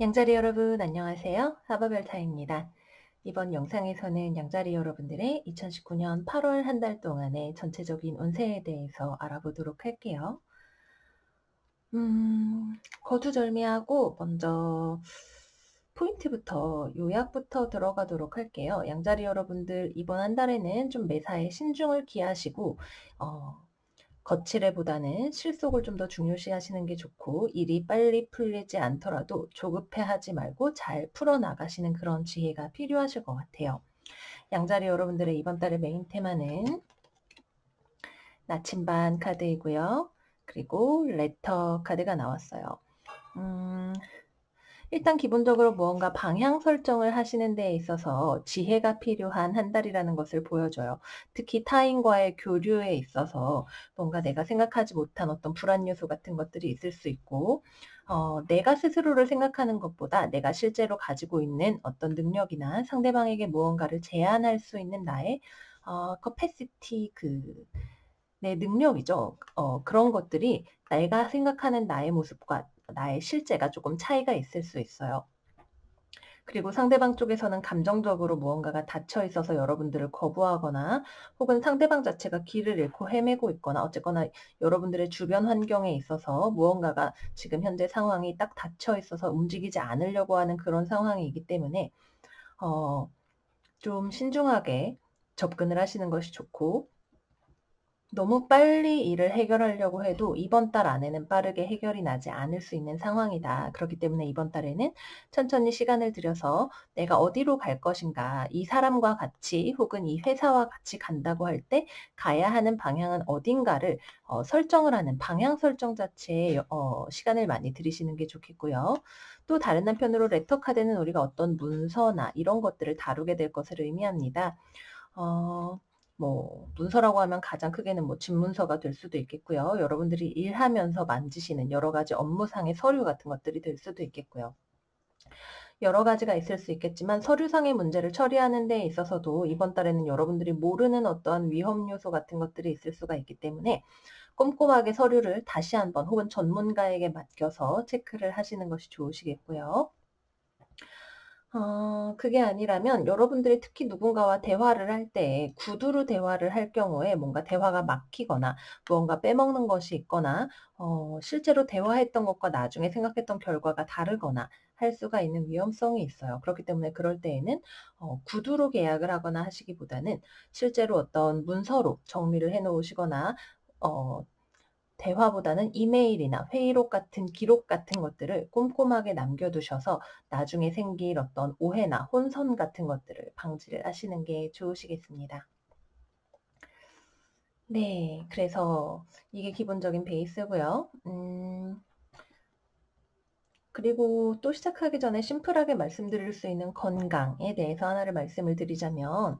양자리 여러분 안녕하세요. 사바별타입니다. 이번 영상에서는 양자리 여러분들의 2019년 8월 한 달 동안의 전체적인 운세에 대해서 알아보도록 할게요. 거두절미하고 먼저 포인트부터 요약부터 들어가도록 할게요. 양자리 여러분들 이번 한 달에는 좀 매사에 신중을 기하시고 거칠애보다는 실속을 좀 더 중요시하시는 게 좋고 일이 빨리 풀리지 않더라도 조급해하지 말고 잘 풀어나가시는 그런 지혜가 필요하실 것 같아요. 양자리 여러분들의 이번 달의 메인 테마는 나침반 카드이고요. 그리고 레터 카드가 나왔어요. 일단 기본적으로 무언가 방향 설정을 하시는 데 있어서 지혜가 필요한 한 달이라는 것을 보여줘요. 특히 타인과의 교류에 있어서 뭔가 내가 생각하지 못한 어떤 불안 요소 같은 것들이 있을 수 있고 내가 스스로를 생각하는 것보다 내가 실제로 가지고 있는 어떤 능력이나 상대방에게 무언가를 제안할 수 있는 나의 커패시티 내 능력이죠. 그런 것들이 내가 생각하는 나의 모습과 나의 실제가 조금 차이가 있을 수 있어요. 그리고 상대방 쪽에서는 감정적으로 무언가가 닫혀 있어서 여러분들을 거부하거나 혹은 상대방 자체가 길을 잃고 헤매고 있거나 어쨌거나 여러분들의 주변 환경에 있어서 무언가가 지금 현재 상황이 딱 닫혀 있어서 움직이지 않으려고 하는 그런 상황이기 때문에 좀 신중하게 접근을 하시는 것이 좋고 너무 빨리 일을 해결하려고 해도 이번 달 안에는 빠르게 해결이 나지 않을 수 있는 상황이다. 그렇기 때문에 이번 달에는 천천히 시간을 들여서 내가 어디로 갈 것인가, 이 사람과 같이 혹은 이 회사와 같이 간다고 할 때 가야 하는 방향은 어딘가를 설정을 하는 방향 설정 자체에 시간을 많이 들이시는 게 좋겠고요. 또 다른 한편으로 레터 카드는 우리가 어떤 문서나 이런 것들을 다루게 될 것을 의미합니다. 문서라고 하면 가장 크게는 집문서가 될 수도 있겠고요. 여러분들이 일하면서 만지시는 여러 가지 업무상의 서류 같은 것들이 될 수도 있겠고요. 여러 가지가 있을 수 있겠지만 서류상의 문제를 처리하는 데 있어서도 이번 달에는 여러분들이 모르는 어떠한 위험 요소 같은 것들이 있을 수가 있기 때문에 꼼꼼하게 서류를 다시 한번 혹은 전문가에게 맡겨서 체크를 하시는 것이 좋으시겠고요. 그게 아니라면 여러분들이 특히 누군가와 대화를 할 때 구두로 대화를 할 경우에 뭔가 대화가 막히거나 무언가 빼먹는 것이 있거나 실제로 대화했던 것과 나중에 생각했던 결과가 다르거나 할 수가 있는 위험성이 있어요. 그렇기 때문에 그럴 때에는 구두로 계약을 하거나 하시기보다는 실제로 어떤 문서로 정리를 해 놓으시거나 어 대화보다는 이메일이나 회의록 같은 기록 같은 것들을 꼼꼼하게 남겨두셔서 나중에 생길 어떤 오해나 혼선 같은 것들을 방지를 하시는 게 좋으시겠습니다. 네, 그래서 이게 기본적인 베이스고요. 그리고 또 시작하기 전에 심플하게 말씀드릴 수 있는 건강에 대해서 하나를 말씀을 드리자면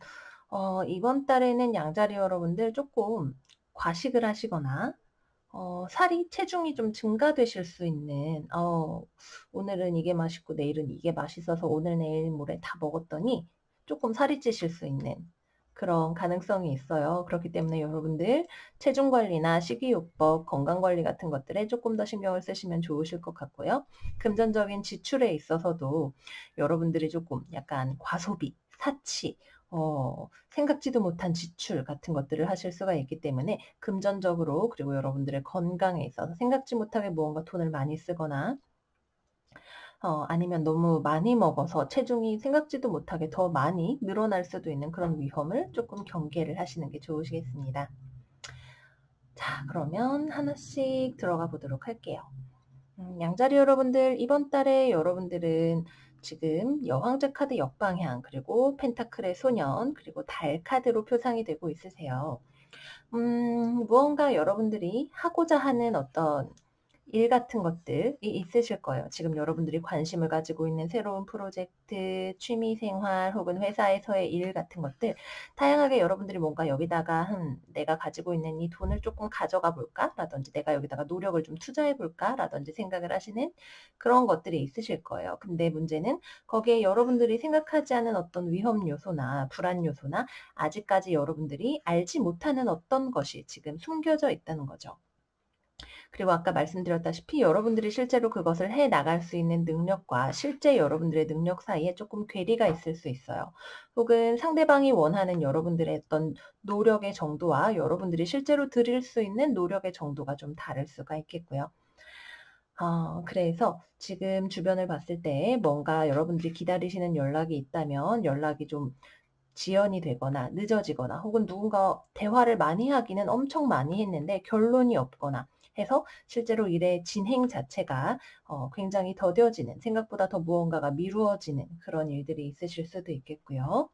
이번 달에는 양자리 여러분들 조금 과식을 하시거나 살이 체중이 좀 증가되실 수 있는 오늘은 이게 맛있고 내일은 이게 맛있어서 오늘 내일 모레 다 먹었더니 조금 살이 찌실 수 있는 그런 가능성이 있어요. 그렇기 때문에 여러분들 체중 관리나 식이요법, 건강 관리 같은 것들에 조금 더 신경을 쓰시면 좋으실 것 같고요. 금전적인 지출에 있어서도 여러분들이 조금 약간 과소비, 사치, 생각지도 못한 지출 같은 것들을 하실 수가 있기 때문에 금전적으로 그리고 여러분들의 건강에 있어서 생각지 못하게 무언가 돈을 많이 쓰거나 아니면 너무 많이 먹어서 체중이 생각지도 못하게 더 많이 늘어날 수도 있는 그런 위험을 조금 경계를 하시는 게 좋으시겠습니다. 자, 그러면 하나씩 들어가 보도록 할게요. 양자리 여러분들 이번 달에 여러분들은 지금 여왕제 카드 역방향 그리고 펜타클의 소년 그리고 달 카드로 표상이 되고 있으세요. 무언가 여러분들이 하고자 하는 어떤 일 같은 것들이 있으실 거예요. 지금 여러분들이 관심을 가지고 있는 새로운 프로젝트, 취미 생활 혹은 회사에서의 일 같은 것들 다양하게 여러분들이 뭔가 여기다가 내가 가지고 있는 이 돈을 조금 가져가 볼까? 라든지 내가 여기다가 노력을 좀 투자해 볼까? 라든지 생각을 하시는 그런 것들이 있으실 거예요. 근데 문제는 거기에 여러분들이 생각하지 않은 어떤 위험 요소나 불안 요소나 아직까지 여러분들이 알지 못하는 어떤 것이 지금 숨겨져 있다는 거죠. 그리고 아까 말씀드렸다시피 여러분들이 실제로 그것을 해 나갈 수 있는 능력과 실제 여러분들의 능력 사이에 조금 괴리가 있을 수 있어요. 혹은 상대방이 원하는 여러분들의 어떤 노력의 정도와 여러분들이 실제로 드릴 수 있는 노력의 정도가 좀 다를 수가 있겠고요. 그래서 지금 주변을 봤을 때 뭔가 여러분들이 기다리시는 연락이 있다면 연락이 좀 지연이 되거나 늦어지거나 혹은 누군가 대화를 많이 하기는 엄청 많이 했는데 결론이 없거나 해서 실제로 일의 진행 자체가 굉장히 더뎌지는, 생각보다 더 무언가가 미루어지는 그런 일들이 있으실 수도 있겠고요.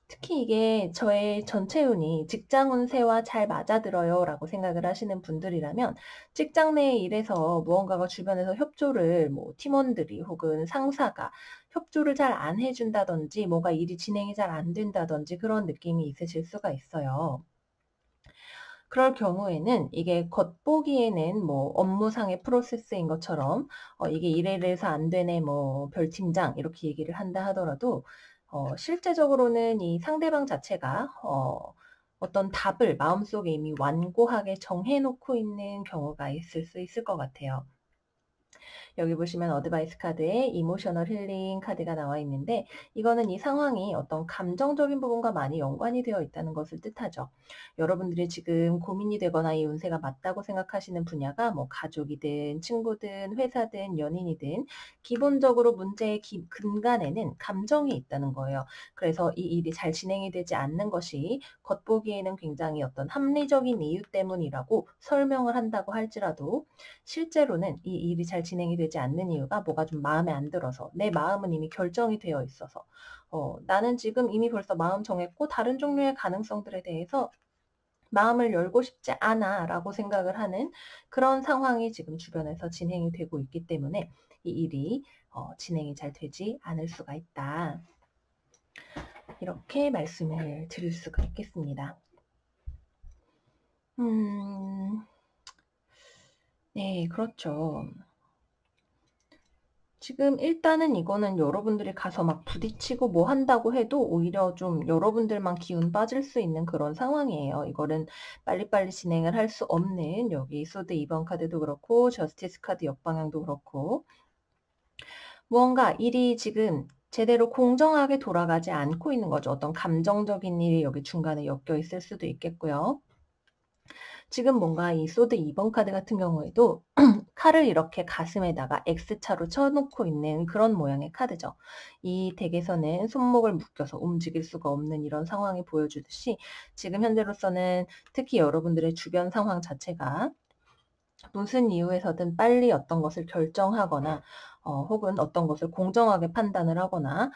특히 이게 저의 전체 운이 직장 운세와 잘 맞아들어요 라고 생각을 하시는 분들이라면 직장 내 일에서 무언가가 주변에서 협조를 팀원들이 혹은 상사가 협조를 잘 안 해준다든지 뭔가 일이 진행이 잘 안 된다든지 그런 느낌이 있으실 수가 있어요. 그럴 경우에는 이게 겉보기에는 업무상의 프로세스인 것처럼 이게 이래 이래서 안 되네 별팀장 이렇게 얘기를 한다 하더라도 실제적으로는 이 상대방 자체가 어떤 답을 마음속에 이미 완고하게 정해 놓고 있는 경우가 있을 수 있을 것 같아요. 여기 보시면 어드바이스 카드에 이모셔널 힐링 카드가 나와 있는데 이거는 이 상황이 어떤 감정적인 부분과 많이 연관이 되어 있다는 것을 뜻하죠. 여러분들이 지금 고민이 되거나 이 운세가 맞다고 생각하시는 분야가 가족이든 친구든 회사든 연인이든 기본적으로 문제의 근간에는 감정이 있다는 거예요. 그래서 이 일이 잘 진행이 되지 않는 것이 겉보기에는 굉장히 어떤 합리적인 이유 때문이라고 설명을 한다고 할지라도 실제로는 이 일이 잘 진행이 되지 않는 이유가 뭐가 좀 마음에 안 들어서 내 마음은 이미 결정이 되어 있어서 나는 지금 이미 벌써 마음 정했고 다른 종류의 가능성들에 대해서 마음을 열고 싶지 않아 라고 생각을 하는 그런 상황이 지금 주변에서 진행이 되고 있기 때문에 이 일이 진행이 잘 되지 않을 수가 있다. 이렇게 말씀을 드릴 수가 있겠습니다. 네, 그렇죠. 지금 일단은 이거는 여러분들이 가서 막 부딪히고 뭐 한다고 해도 오히려 좀 여러분들만 기운 빠질 수 있는 그런 상황이에요. 이거는 빨리빨리 진행을 할 수 없는, 여기 소드 2번 카드도 그렇고 저스티스 카드 역방향도 그렇고 무언가 일이 지금 제대로 공정하게 돌아가지 않고 있는 거죠. 어떤 감정적인 일이 여기 중간에 엮여 있을 수도 있겠고요. 지금 뭔가 이 소드 2번 카드 같은 경우에도 칼을 이렇게 가슴에다가 X자로 쳐놓고 있는 그런 모양의 카드죠. 이 덱에서는 손목을 묶여서 움직일 수가 없는 이런 상황이 보여주듯이 지금 현재로서는 특히 여러분들의 주변 상황 자체가 무슨 이유에서든 빨리 어떤 것을 결정하거나 혹은 어떤 것을 공정하게 판단을 하거나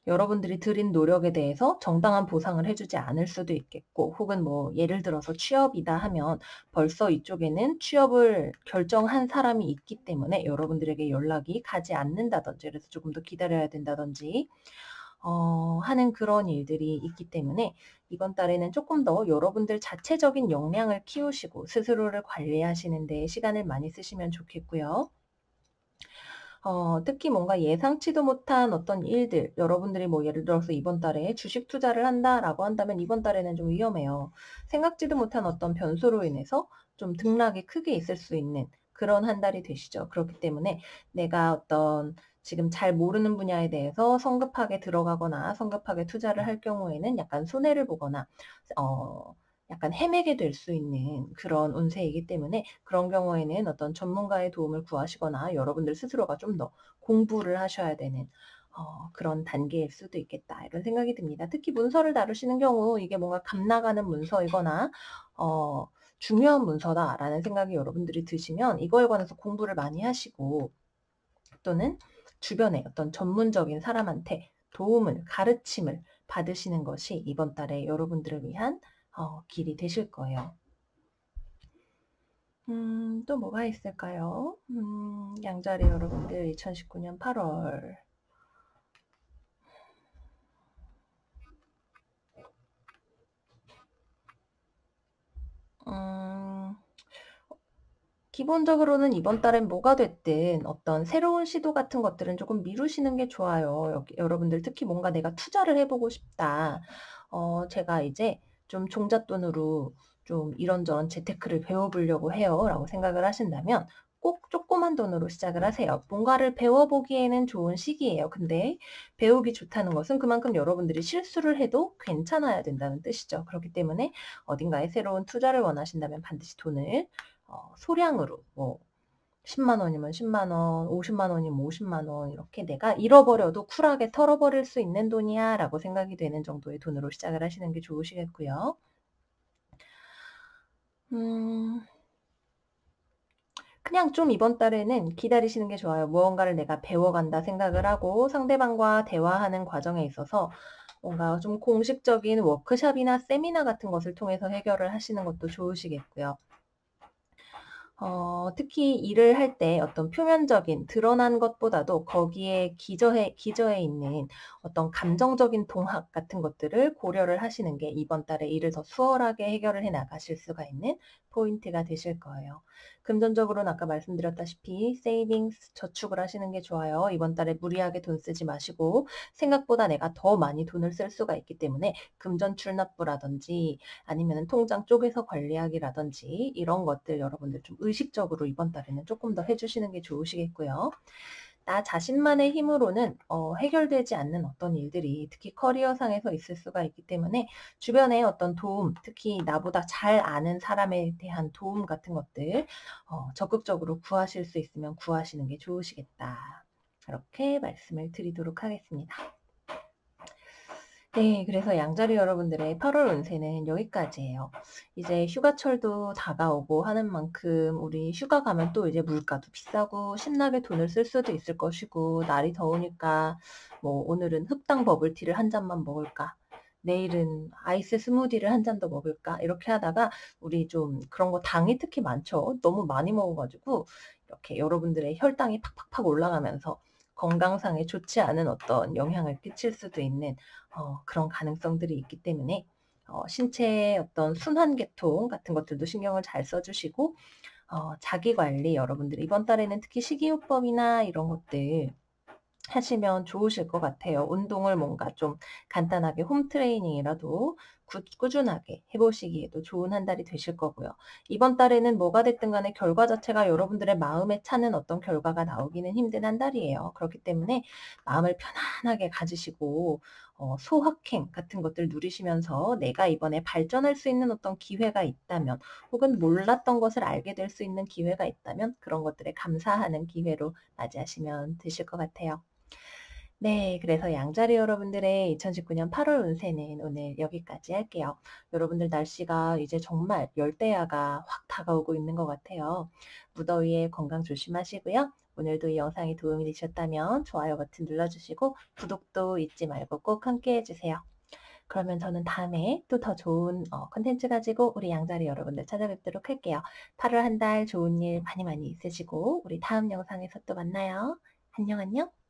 여러분들이 들인 노력에 대해서 정당한 보상을 해주지 않을 수도 있겠고 혹은 예를 들어서 취업이다 하면 벌써 이쪽에는 취업을 결정한 사람이 있기 때문에 여러분들에게 연락이 가지 않는다든지 그래서 조금 더 기다려야 된다든지 하는 그런 일들이 있기 때문에 이번 달에는 조금 더 여러분들 자체적인 역량을 키우시고 스스로를 관리하시는 데 시간을 많이 쓰시면 좋겠고요. 특히 뭔가 예상치도 못한 어떤 일들, 여러분들이 예를 들어서 이번 달에 주식 투자를 한다라고 한다면 이번 달에는 좀 위험해요. 생각지도 못한 어떤 변수로 인해서 좀 등락이 크게 있을 수 있는 그런 한 달이 되시죠. 그렇기 때문에 내가 어떤 지금 잘 모르는 분야에 대해서 성급하게 들어가거나 성급하게 투자를 할 경우에는 약간 손해를 보거나 약간 헤매게 될 수 있는 그런 운세이기 때문에 그런 경우에는 어떤 전문가의 도움을 구하시거나 여러분들 스스로가 좀 더 공부를 하셔야 되는 그런 단계일 수도 있겠다 이런 생각이 듭니다. 특히 문서를 다루시는 경우 이게 뭔가 감 나가는 문서이거나 중요한 문서다라는 생각이 여러분들이 드시면 이거에 관해서 공부를 많이 하시고 또는 주변에 어떤 전문적인 사람한테 도움을, 가르침을 받으시는 것이 이번 달에 여러분들을 위한 길이 되실 거예요. 또 뭐가 있을까요? 양자리 여러분들 2019년 8월. 기본적으로는 이번 달엔 뭐가 됐든 어떤 새로운 시도 같은 것들은 조금 미루시는 게 좋아요. 여러분들 특히 뭔가 내가 투자를 해보고 싶다. 제가 이제 좀 종잣돈으로 좀 이런저런 재테크를 배워보려고 해요 라고 생각을 하신다면 꼭 조그만 돈으로 시작을 하세요. 뭔가를 배워보기에는 좋은 시기예요. 근데 배우기 좋다는 것은 그만큼 여러분들이 실수를 해도 괜찮아야 된다는 뜻이죠. 그렇기 때문에 어딘가에 새로운 투자를 원하신다면 반드시 돈을 소량으로 10만 원이면 10만 원, 50만 원이면 50만 원 이렇게 내가 잃어버려도 쿨하게 털어버릴 수 있는 돈이야 라고 생각이 되는 정도의 돈으로 시작을 하시는 게 좋으시겠고요. 그냥 좀 이번 달에는 기다리시는 게 좋아요. 무언가를 내가 배워간다 생각을 하고 상대방과 대화하는 과정에 있어서 뭔가 좀 공식적인 워크숍이나 세미나 같은 것을 통해서 해결을 하시는 것도 좋으시겠고요. 특히 일을 할 때 어떤 표면적인 드러난 것보다도 거기에 기저해 있는 어떤 감정적인 동학 같은 것들을 고려를 하시는 게 이번 달에 일을 더 수월하게 해결을 해 나가실 수가 있는 포인트가 되실 거예요. 금전적으로는 아까 말씀드렸다시피 세이빙스, 저축을 하시는 게 좋아요. 이번 달에 무리하게 돈 쓰지 마시고 생각보다 내가 더 많이 돈을 쓸 수가 있기 때문에 금전 출납부라든지 아니면 통장 쪼개서 관리하기라든지 이런 것들 여러분들 좀 의식적으로 이번 달에는 조금 더 해주시는 게 좋으시겠고요. 나 자신만의 힘으로는 해결되지 않는 어떤 일들이 특히 커리어상에서 있을 수가 있기 때문에 주변에 어떤 도움, 특히 나보다 잘 아는 사람에 대한 도움 같은 것들 적극적으로 구하실 수 있으면 구하시는 게 좋으시겠다. 이렇게 말씀을 드리도록 하겠습니다. 네, 그래서 양자리 여러분들의 8월 운세는 여기까지예요. 이제 휴가철도 다가오고 하는 만큼 우리 휴가 가면 또 이제 물가도 비싸고 신나게 돈을 쓸 수도 있을 것이고 날이 더우니까 뭐 오늘은 흑당 버블티를 한 잔만 먹을까? 내일은 아이스 스무디를 한 잔 더 먹을까? 이렇게 하다가 우리 좀 그런 거 당이 특히 많죠. 너무 많이 먹어가지고 이렇게 여러분들의 혈당이 팍팍팍 올라가면서 건강상에 좋지 않은 어떤 영향을 끼칠 수도 있는 그런 가능성들이 있기 때문에 신체의 어떤 순환계통 같은 것들도 신경을 잘 써주시고 자기관리 여러분들 이번 달에는 특히 식이요법이나 이런 것들 하시면 좋으실 것 같아요. 운동을 뭔가 좀 간단하게 홈트레이닝이라도 꾸준하게 해보시기에도 좋은 한 달이 되실 거고요. 이번 달에는 뭐가 됐든 간에 결과 자체가 여러분들의 마음에 차는 어떤 결과가 나오기는 힘든 한 달이에요. 그렇기 때문에 마음을 편안하게 가지시고 소확행 같은 것들 누리시면서 내가 이번에 발전할 수 있는 어떤 기회가 있다면 혹은 몰랐던 것을 알게 될 수 있는 기회가 있다면 그런 것들에 감사하는 기회로 맞이하시면 되실 것 같아요. 네, 그래서 양자리 여러분들의 2019년 8월 운세는 오늘 여기까지 할게요. 여러분들 날씨가 이제 정말 열대야가 확 다가오고 있는 것 같아요. 무더위에 건강 조심하시고요. 오늘도 이 영상이 도움이 되셨다면 좋아요 버튼 눌러주시고 구독도 잊지 말고 꼭 함께 해주세요. 그러면 저는 다음에 또 더 좋은 컨텐츠 가지고 우리 양자리 여러분들 찾아뵙도록 할게요. 8월 한 달 좋은 일 많이 많이 있으시고 우리 다음 영상에서 또 만나요. 안녕 안녕.